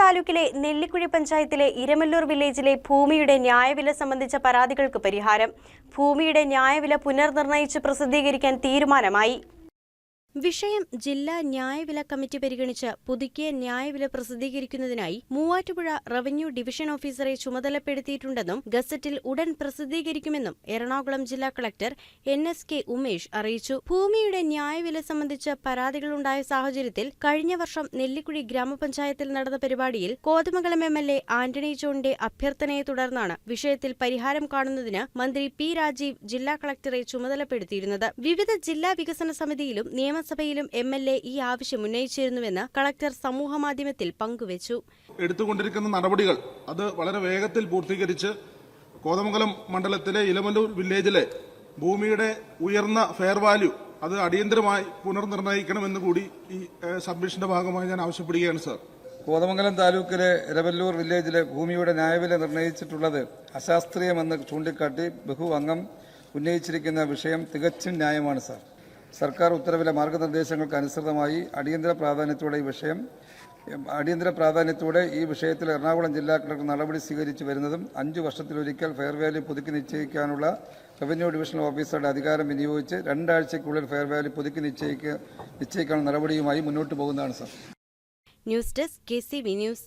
താലൂക്കിലെ നെല്ലിക്കുഴി പഞ്ചായത്തിലെ ഇരമല്ലൂർ വില്ലേജിലെ ഭൂമിയുടെ ന്യായവില സംബന്ധിച്ച പരാതികൾക്ക് പരിഹാരം. ഭൂമിയുടെ ന്യായവില പുനർനിർണയിച്ച് പ്രസിദ്ധീകരിക്കാൻ തീരുമാനമായി. വിഷയം ജില്ലാ ന്യായവില കമ്മിറ്റി പരിഗണിച്ച് പുതുക്കിയ ന്യായവില പ്രസിദ്ധീകരിക്കുന്നതിനായി മൂവാറ്റുപുഴ റവന്യൂ ഡിവിഷൻ ഓഫീസറെ ചുമതലപ്പെടുത്തിയിട്ടുണ്ടെന്നും ഗസറ്റിൽ ഉടൻ പ്രസിദ്ധീകരിക്കുമെന്നും എറണാകുളം ജില്ലാ കളക്ടർ NSK ഉമേഷ് അറിയിച്ചു. ഭൂമിയുടെ ന്യായവില സംബന്ധിച്ച് പരാതികളുണ്ടായ സാഹചര്യത്തിൽ കഴിഞ്ഞ വർഷം നെല്ലിക്കുഴി ഗ്രാമപഞ്ചായത്തിൽ നടന്ന പരിപാടിയിൽ കോതമംഗലം MLA ആന്റണി ജോണിന്റെ അഭ്യർത്ഥനയെ തുടർന്നാണ് വിഷയത്തിൽ പരിഹാരം കാണുന്നതിന് മന്ത്രി P. രാജീവ് ജില്ലാ കളക്ടറെ ചുമതലപ്പെടുത്തിയിരുന്നത്. വിവിധ ജില്ലാ വികസന സമിതിയിലും നിയമസഭയിലും MLA ഈ ആവശ്യം ഉന്നയിച്ചിരുന്നുവെന്ന് കളക്ടർ സമൂഹമാധ്യമത്തിൽ പങ്കുവച്ചു. എടുത്തുകൊണ്ടിരിക്കുന്ന നടപടികൾ അത് വളരെ വേഗത്തിൽ പൂർത്തീകരിച്ച് കോതമംഗലം മണ്ഡലത്തിലെ ഇലമല്ലൂർ വില്ലേജിലെ ഭൂമിയുടെ ഉയർന്ന ഫെയർ വാല്യൂ അത് അടിയന്തരമായി പുനർനിർണയിക്കണമെന്ന് കൂടി ഈ സബ്മിഷന്റെ ഭാഗമായി ഞാൻ ആവശ്യപ്പെടുകയാണ് സർ. കോതമംഗലം താലൂക്കിലെ ഇരമല്ലൂർ വില്ലേജിലെ ഭൂമിയുടെ ന്യായവില നിർണയിച്ചിട്ടുള്ളത് അശാസ്ത്രീയമെന്ന് ചൂണ്ടിക്കാട്ടി ബഹു അംഗം ഉന്നയിച്ചിരിക്കുന്ന വിഷയം തികച്ചും ന്യായമാണ് സർ. സർക്കാർ ഉത്തരവിലെ മാർഗനിർദ്ദേശങ്ങൾക്ക് അനുസൃതമായി അടിയന്തര പ്രാധാന്യത്തോടെ ഈ വിഷയത്തിൽ എറണാകുളം ജില്ലാ കളക്ടർ നടപടി സ്വീകരിച്ചു വരുന്നതും 5 വർഷത്തിലൊരിക്കൽ ഫെയർ വാല്യൂ പുതുക്കി നിശ്ചയിക്കാനുള്ള റവന്യൂ ഡിവിഷണൽ ഓഫീസറുടെ അധികാരം വിനിയോഗിച്ച് 2 ആഴ്ചയ്ക്കുള്ളിൽ ഫെയർ വാല്യൂ പുതുക്കി നിശ്ചയിക്കാനുള്ള നടപടിയുമായി മുന്നോട്ട് പോകുന്നതാണ് sir. News desk KCV news.